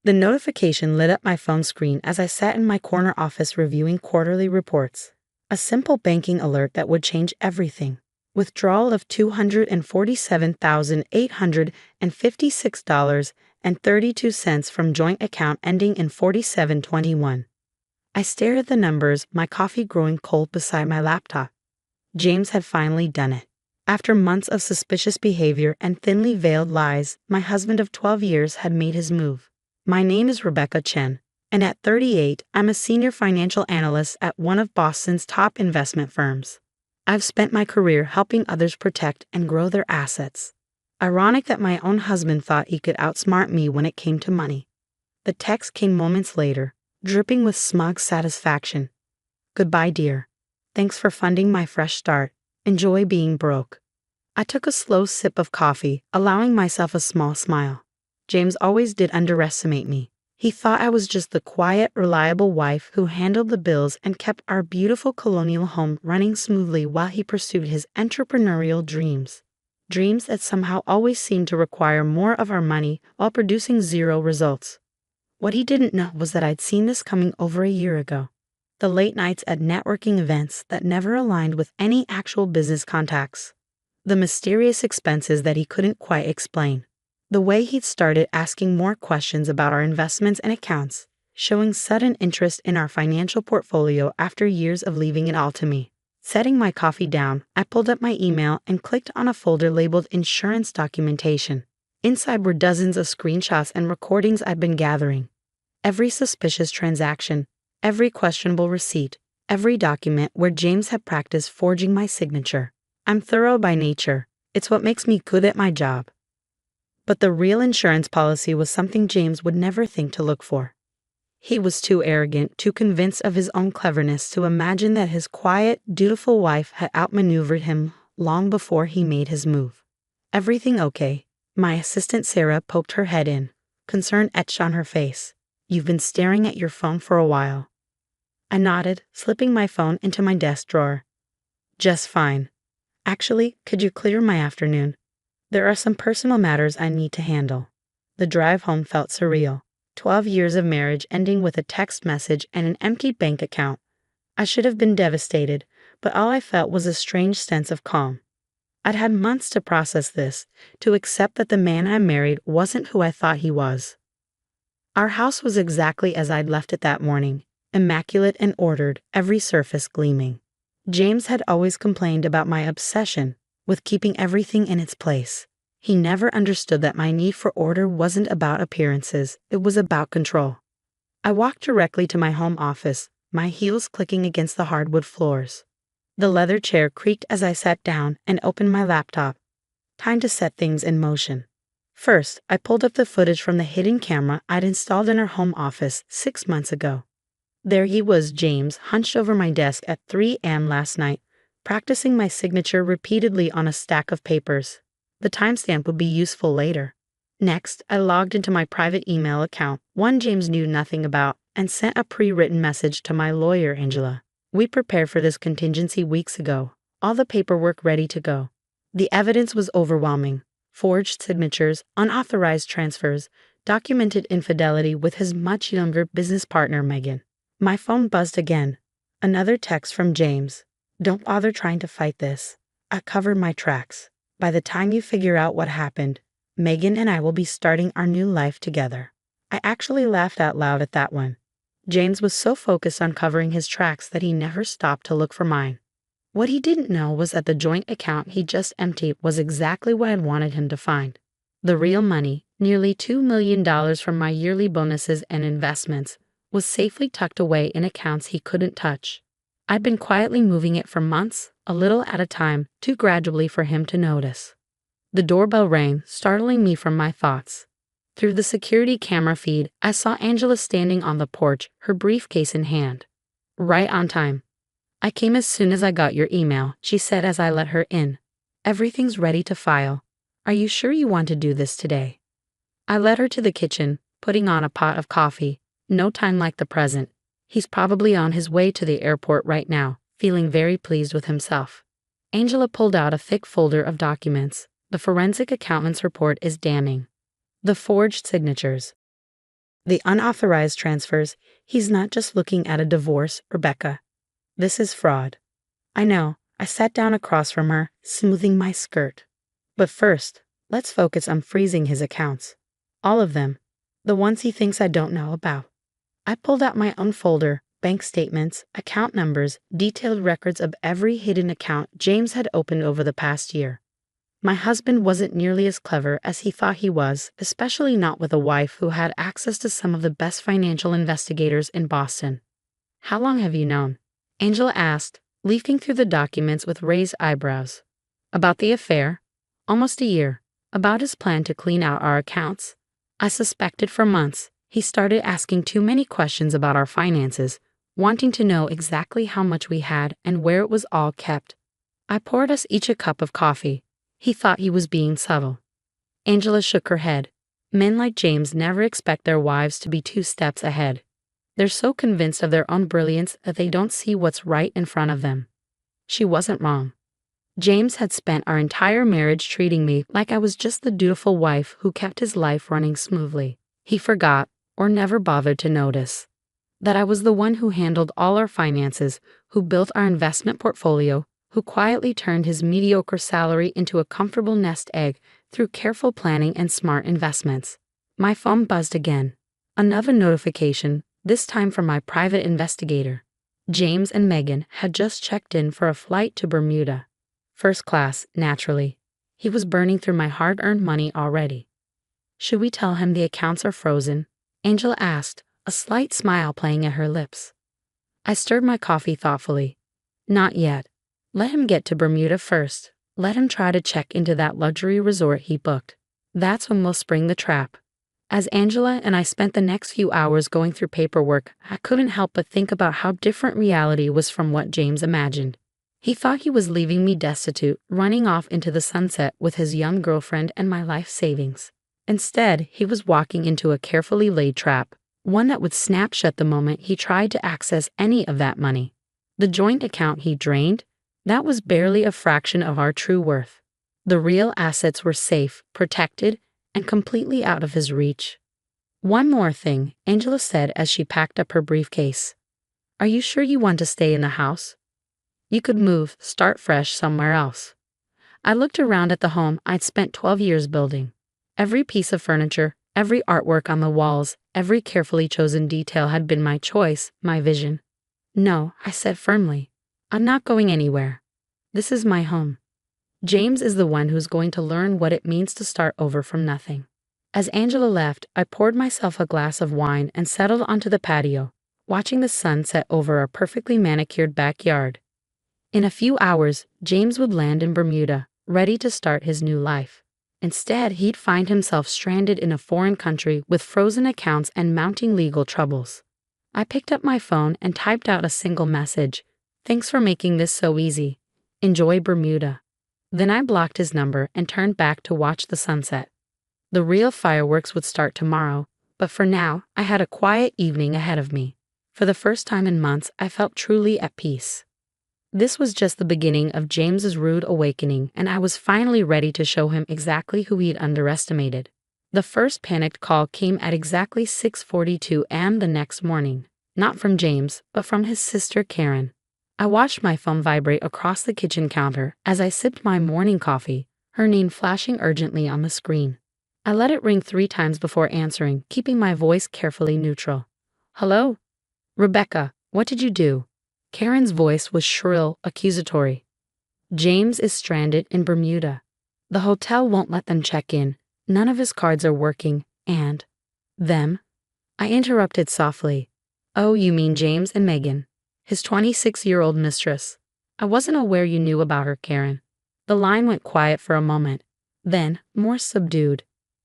The notification lit up my phone screen as I sat in my corner office reviewing quarterly reports. A simple banking alert that would change everything. Withdrawal of $247,856.32 from joint account ending in 4721. I stared at the numbers, my coffee growing cold beside my laptop. James had finally done it. After months of suspicious behavior and thinly veiled lies, my husband of 12 years had made his move. My name is Rebecca Chen, and at 38, I'm a senior financial analyst at one of Boston's top investment firms. I've spent my career helping others protect and grow their assets. Ironic that my own husband thought he could outsmart me when it came to money. The text came moments later, dripping with smug satisfaction. Goodbye, dear. Thanks for funding my fresh start. Enjoy being broke. I took a slow sip of coffee, allowing myself a small smile. James always did underestimate me. He thought I was just the quiet, reliable wife who handled the bills and kept our beautiful colonial home running smoothly while he pursued his entrepreneurial dreams. Dreams that somehow always seemed to require more of our money while producing zero results. What he didn't know was that I'd seen this coming over a year ago. The late nights at networking events that never aligned with any actual business contacts. The mysterious expenses that he couldn't quite explain. The way he'd started asking more questions about our investments and accounts, showing sudden interest in our financial portfolio after years of leaving it all to me. Setting my coffee down, I pulled up my email and clicked on a folder labeled Insurance Documentation. Inside were dozens of screenshots and recordings I'd been gathering. Every suspicious transaction, every questionable receipt, every document where James had practiced forging my signature. I'm thorough by nature. It's what makes me good at my job. But the real insurance policy was something James would never think to look for. He was too arrogant, too convinced of his own cleverness to imagine that his quiet, dutiful wife had outmaneuvered him long before he made his move. Everything okay? My assistant Sarah poked her head in, concern etched on her face. You've been staring at your phone for a while. I nodded, slipping my phone into my desk drawer. Just fine. Actually, could you clear my afternoon? There are some personal matters I need to handle. The drive home felt surreal. 12 years of marriage ending with a text message and an emptied bank account. I should have been devastated, but all I felt was a strange sense of calm. I'd had months to process this, to accept that the man I married wasn't who I thought he was. Our house was exactly as I'd left it that morning, immaculate and ordered, every surface gleaming. James had always complained about my obsession with keeping everything in its place. He never understood that my need for order wasn't about appearances, it was about control. I walked directly to my home office, my heels clicking against the hardwood floors. The leather chair creaked as I sat down and opened my laptop. Time to set things in motion. First, I pulled up the footage from the hidden camera I'd installed in our home office 6 months ago. There he was, James, hunched over my desk at 3 a.m. last night, practicing my signature repeatedly on a stack of papers. The timestamp would be useful later. Next, I logged into my private email account, one James knew nothing about, and sent a pre-written message to my lawyer, Angela. We prepared for this contingency weeks ago, all the paperwork ready to go. The evidence was overwhelming. Forged signatures, unauthorized transfers, documented infidelity with his much younger business partner, Megan. My phone buzzed again. Another text from James. Don't bother trying to fight this. I covered my tracks. By the time you figure out what happened, Megan and I will be starting our new life together. I actually laughed out loud at that one. James was so focused on covering his tracks that he never stopped to look for mine. What he didn't know was that the joint account he just emptied was exactly what I wanted him to find. The real money, nearly $2 million from my yearly bonuses and investments, was safely tucked away in accounts he couldn't touch. I'd been quietly moving it for months, a little at a time, too gradually for him to notice. The doorbell rang, startling me from my thoughts. Through the security camera feed, I saw Angela standing on the porch, her briefcase in hand. Right on time. I came as soon as I got your email, she said as I let her in. Everything's ready to file. Are you sure you want to do this today? I led her to the kitchen, putting on a pot of coffee. No time like the present. He's probably on his way to the airport right now, feeling very pleased with himself. Angela pulled out a thick folder of documents. The forensic accountant's report is damning. The forged signatures. The unauthorized transfers, he's not just looking at a divorce, Rebecca. This is fraud. I know. I sat down across from her, smoothing my skirt. But first, let's focus on freezing his accounts. All of them. The ones he thinks I don't know about. I pulled out my own folder, bank statements, account numbers, detailed records of every hidden account James had opened over the past year. My husband wasn't nearly as clever as he thought he was, especially not with a wife who had access to some of the best financial investigators in Boston. How long have you known? Angela asked, leafing through the documents with raised eyebrows. About the affair? Almost a year. About his plan to clean out our accounts? I suspected for months. He started asking too many questions about our finances, wanting to know exactly how much we had and where it was all kept. I poured us each a cup of coffee. He thought he was being subtle. Angela shook her head. Men like James never expect their wives to be 2 steps ahead. They're so convinced of their own brilliance that they don't see what's right in front of them. She wasn't wrong. James had spent our entire marriage treating me like I was just the dutiful wife who kept his life running smoothly. He forgot, or never bothered to notice, that I was the one who handled all our finances, who built our investment portfolio, who quietly turned his mediocre salary into a comfortable nest egg through careful planning and smart investments. My phone buzzed again. Another notification, this time from my private investigator. James and Megan had just checked in for a flight to Bermuda. First class, naturally. He was burning through my hard-earned money already. Should we tell him the accounts are frozen? Angela asked, a slight smile playing at her lips. I stirred my coffee thoughtfully. Not yet. Let him get to Bermuda first. Let him try to check into that luxury resort he booked. That's when we'll spring the trap. As Angela and I spent the next few hours going through paperwork, I couldn't help but think about how different reality was from what James imagined. He thought he was leaving me destitute, running off into the sunset with his young girlfriend and my life savings. Instead, he was walking into a carefully laid trap, one that would snap shut the moment he tried to access any of that money. The joint account he drained, that was barely a fraction of our true worth. The real assets were safe, protected, and completely out of his reach. One more thing, Angela said as she packed up her briefcase. Are you sure you want to stay in the house? You could move, start fresh somewhere else. I looked around at the home I'd spent 12 years building. Every piece of furniture, every artwork on the walls, every carefully chosen detail had been my choice, my vision. No, I said firmly. I'm not going anywhere. This is my home. James is the one who's going to learn what it means to start over from nothing. As Angela left, I poured myself a glass of wine and settled onto the patio, watching the sun set over our perfectly manicured backyard. In a few hours, James would land in Bermuda, ready to start his new life. Instead, he'd find himself stranded in a foreign country with frozen accounts and mounting legal troubles. I picked up my phone and typed out a single message. Thanks for making this so easy. Enjoy Bermuda. Then I blocked his number and turned back to watch the sunset. The real fireworks would start tomorrow, but for now, I had a quiet evening ahead of me. For the first time in months, I felt truly at peace. This was just the beginning of James's rude awakening, and I was finally ready to show him exactly who he'd underestimated. The first panicked call came at exactly 6:42 a.m. the next morning, not from James, but from his sister Karen. I watched my phone vibrate across the kitchen counter as I sipped my morning coffee, her name flashing urgently on the screen. I let it ring 3 times before answering, keeping my voice carefully neutral. Hello? Rebecca, what did you do? Karen's voice was shrill, accusatory. James is stranded in Bermuda. The hotel won't let them check in. None of his cards are working, and... Them? I interrupted softly. Oh, you mean James and Megan, his 26-year-old mistress. I wasn't aware you knew about her, Karen. The line went quiet for a moment. Then, more subdued.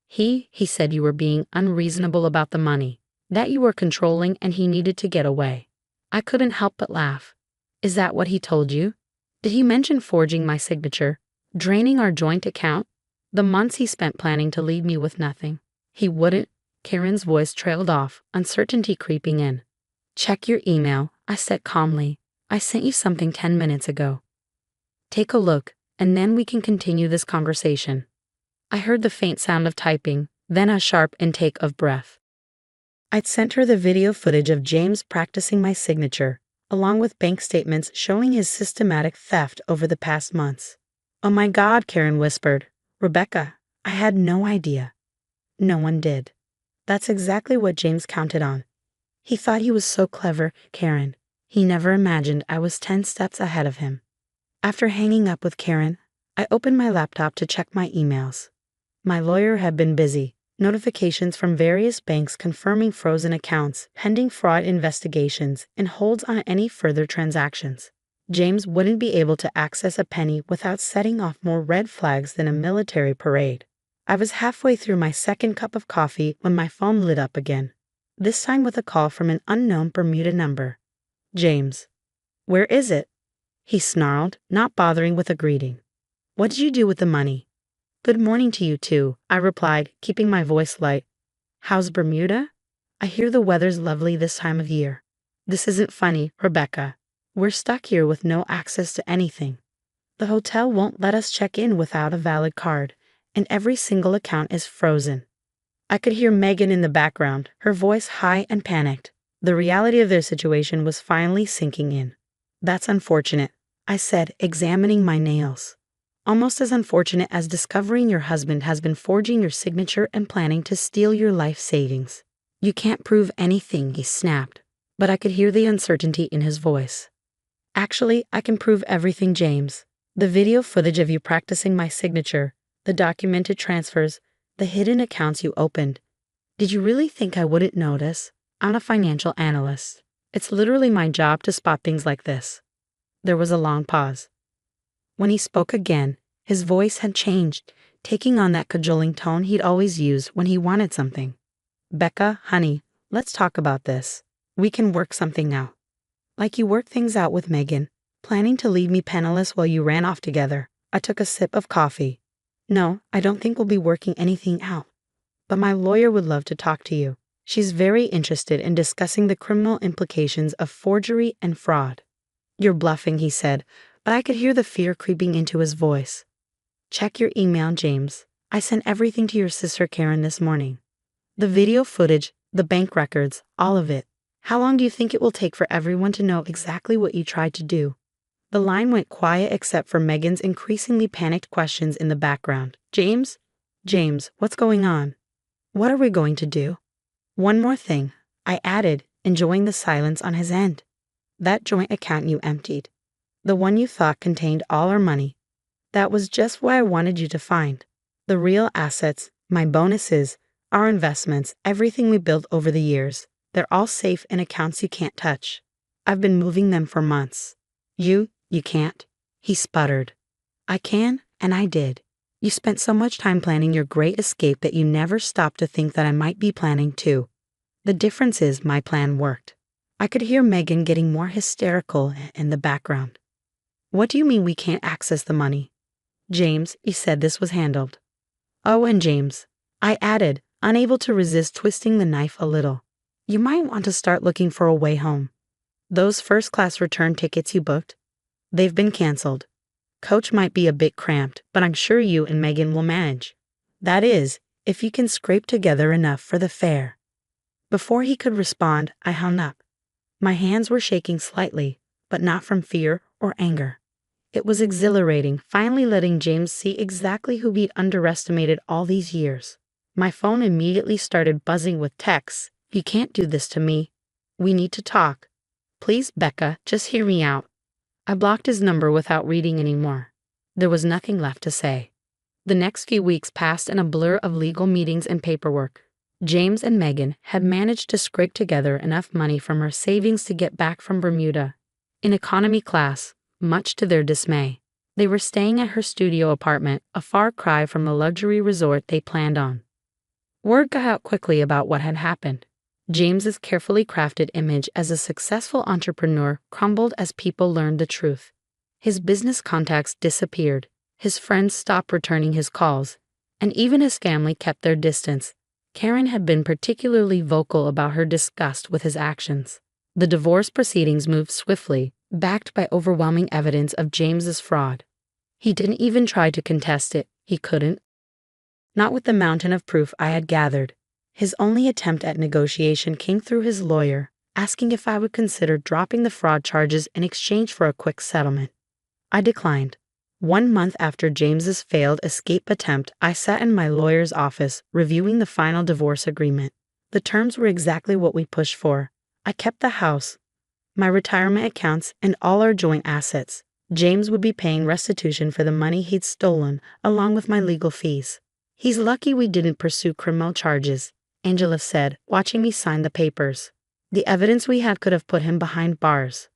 He said you were being unreasonable about the money, that you were controlling and he needed to get away. I couldn't help but laugh. Is that what he told you? Did he mention forging my signature, draining our joint account? The months he spent planning to leave me with nothing. He wouldn't. Karen's voice trailed off, uncertainty creeping in. Check your email, I said calmly. I sent you something 10 minutes ago. Take a look, and then we can continue this conversation. I heard the faint sound of typing, then a sharp intake of breath. I'd sent her the video footage of James practicing my signature, along with bank statements showing his systematic theft over the past months. "Oh my God," Karen whispered. "Rebecca, I had no idea." No one did. That's exactly what James counted on. He thought he was so clever, Karen. He never imagined I was 10 steps ahead of him. After hanging up with Karen, I opened my laptop to check my emails. My lawyer had been busy. Notifications from various banks confirming frozen accounts, pending fraud investigations, and holds on any further transactions. James wouldn't be able to access a penny without setting off more red flags than a military parade. I was halfway through my second cup of coffee when my phone lit up again, this time with a call from an unknown Bermuda number. "James." "Where is it?" he snarled, not bothering with a greeting. "What did you do with the money?" "Good morning to you too," I replied, keeping my voice light. "How's Bermuda? I hear the weather's lovely this time of year." "This isn't funny, Rebecca. We're stuck here with no access to anything. The hotel won't let us check in without a valid card, and every single account is frozen." I could hear Megan in the background, her voice high and panicked. The reality of their situation was finally sinking in. "That's unfortunate," I said, examining my nails. "Almost as unfortunate as discovering your husband has been forging your signature and planning to steal your life savings." "You can't prove anything," he snapped, but I could hear the uncertainty in his voice. "Actually, I can prove everything, James. The video footage of you practicing my signature, the documented transfers, the hidden accounts you opened. Did you really think I wouldn't notice? I'm a financial analyst. It's literally my job to spot things like this." There was a long pause. When he spoke again, his voice had changed, taking on that cajoling tone he'd always used when he wanted something. "Becca, honey, let's talk about this. We can work something out. Like you worked things out with Megan, planning to leave me penniless while you ran off together." I took a sip of coffee. "No, I don't think we'll be working anything out. But my lawyer would love to talk to you. She's very interested in discussing the criminal implications of forgery and fraud." "You're bluffing," he said, but I could hear the fear creeping into his voice. "Check your email, James. I sent everything to your sister Karen this morning. The video footage, the bank records, all of it. How long do you think it will take for everyone to know exactly what you tried to do?" The line went quiet except for Megan's increasingly panicked questions in the background. "James? James, what's going on? What are we going to do?" "One more thing," I added, enjoying the silence on his end. "That joint account you emptied. The one you thought contained all our money. That was just what I wanted you to find. The real assets, my bonuses, our investments, everything we built over the years. They're all safe in accounts you can't touch. I've been moving them for months." You can't," he sputtered. "I can, and I did. You spent so much time planning your great escape that you never stopped to think that I might be planning too. The difference is my plan worked." I could hear Megan getting more hysterical in the background. "What do you mean we can't access the money?" "James, you said this was handled." "Oh, and James," I added, unable to resist twisting the knife a little. "You might want to start looking for a way home. Those first-class return tickets you booked, they've been canceled. Coach might be a bit cramped, but I'm sure you and Megan will manage. That is, if you can scrape together enough for the fare." Before he could respond, I hung up. My hands were shaking slightly, but not from fear or anger. It was exhilarating, finally letting James see exactly who he'd underestimated all these years. My phone immediately started buzzing with texts. "You can't do this to me. We need to talk. Please, Becca, just hear me out." I blocked his number without reading anymore. There was nothing left to say. The next few weeks passed in a blur of legal meetings and paperwork. James and Megan had managed to scrape together enough money from her savings to get back from Bermuda in economy class, much to their dismay. They were staying at her studio apartment, a far cry from the luxury resort they planned on. Word got out quickly about what had happened. James's carefully crafted image as a successful entrepreneur crumbled as people learned the truth. His business contacts disappeared, his friends stopped returning his calls, and even his family kept their distance. Karen had been particularly vocal about her disgust with his actions. The divorce proceedings moved swiftly, backed by overwhelming evidence of James's fraud. He didn't even try to contest it. He couldn't. Not with the mountain of proof I had gathered. His only attempt at negotiation came through his lawyer, asking if I would consider dropping the fraud charges in exchange for a quick settlement. I declined. 1 month after James's failed escape attempt, I sat in my lawyer's office, reviewing the final divorce agreement. The terms were exactly what we pushed for. I kept the house, my retirement accounts, and all our joint assets. James would be paying restitution for the money he'd stolen, along with my legal fees. He's lucky we didn't pursue criminal charges, Angela said, watching me sign the papers. The evidence we had could have put him behind bars.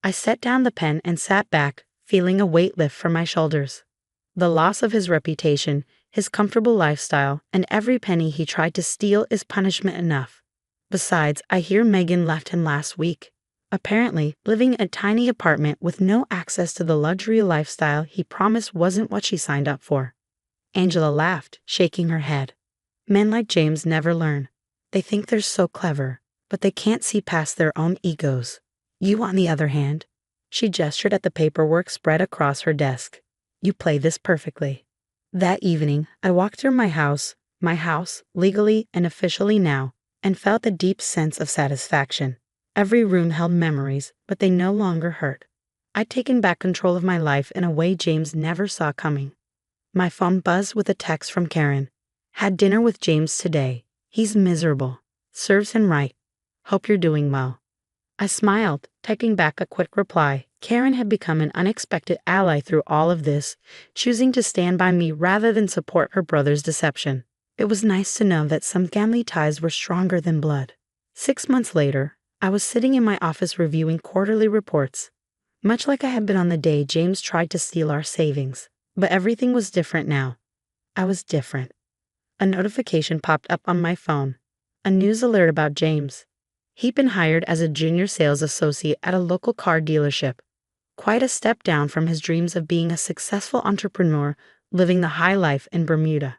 I set down the pen and sat back, feeling a weight lift from my shoulders. The loss of his reputation, his comfortable lifestyle, and every penny he tried to steal is punishment enough. Besides, I hear Megan left him last week. Apparently, living in a tiny apartment with no access to the luxury lifestyle he promised wasn't what she signed up for. Angela laughed, shaking her head. Men like James never learn. They think they're so clever, but they can't see past their own egos. You, on the other hand, she gestured at the paperwork spread across her desk. You play this perfectly. That evening, I walked through my house, legally and officially now, and felt a deep sense of satisfaction. Every room held memories, but they no longer hurt. I'd taken back control of my life in a way James never saw coming. My phone buzzed with a text from Karen. Had dinner with James today. He's miserable. Serves him right. Hope you're doing well. I smiled, taking back a quick reply. Karen had become an unexpected ally through all of this, choosing to stand by me rather than support her brother's deception. It was nice to know that some family ties were stronger than blood. 6 months later, I was sitting in my office reviewing quarterly reports. Much like I had been on the day James tried to steal our savings. But everything was different now. I was different. A notification popped up on my phone. A news alert about James. He'd been hired as a junior sales associate at a local car dealership. Quite a step down from his dreams of being a successful entrepreneur living the high life in Bermuda.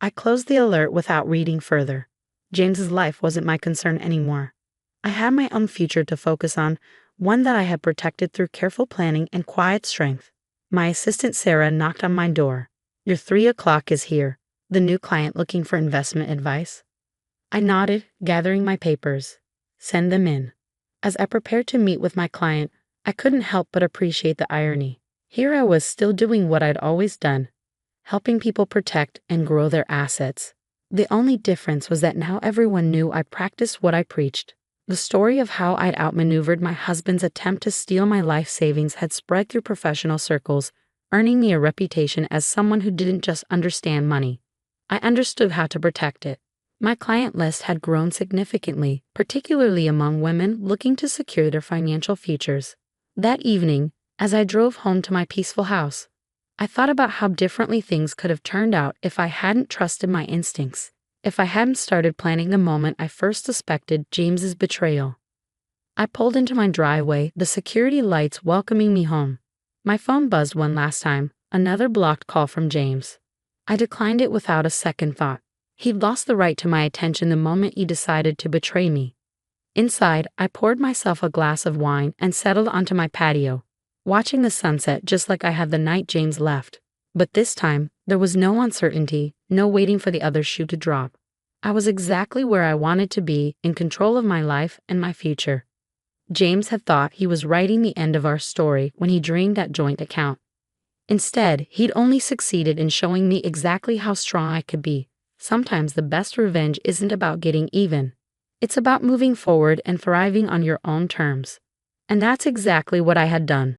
I closed the alert without reading further. James's life wasn't my concern anymore. I had my own future to focus on, one that I had protected through careful planning and quiet strength. My assistant Sarah knocked on my door. Your 3 o'clock is here. The new client looking for investment advice? I nodded, gathering my papers. Send them in. As I prepared to meet with my client, I couldn't help but appreciate the irony. Here I was still doing what I'd always done, helping people protect and grow their assets. The only difference was that now everyone knew I practiced what I preached. The story of how I'd outmaneuvered my husband's attempt to steal my life savings had spread through professional circles, earning me a reputation as someone who didn't just understand money. I understood how to protect it. My client list had grown significantly, particularly among women looking to secure their financial futures. That evening, as I drove home to my peaceful house, I thought about how differently things could have turned out if I hadn't trusted my instincts. If I hadn't started planning the moment I first suspected James's betrayal. I pulled into my driveway, the security lights welcoming me home. My phone buzzed one last time, another blocked call from James. I declined it without a second thought. He'd lost the right to my attention the moment he decided to betray me. Inside, I poured myself a glass of wine and settled onto my patio, watching the sunset just like I had the night James left. But this time, there was no uncertainty, no waiting for the other shoe to drop. I was exactly where I wanted to be, in control of my life and my future. James had thought he was writing the end of our story when he drained that joint account. Instead, he'd only succeeded in showing me exactly how strong I could be. Sometimes the best revenge isn't about getting even. It's about moving forward and thriving on your own terms. And that's exactly what I had done.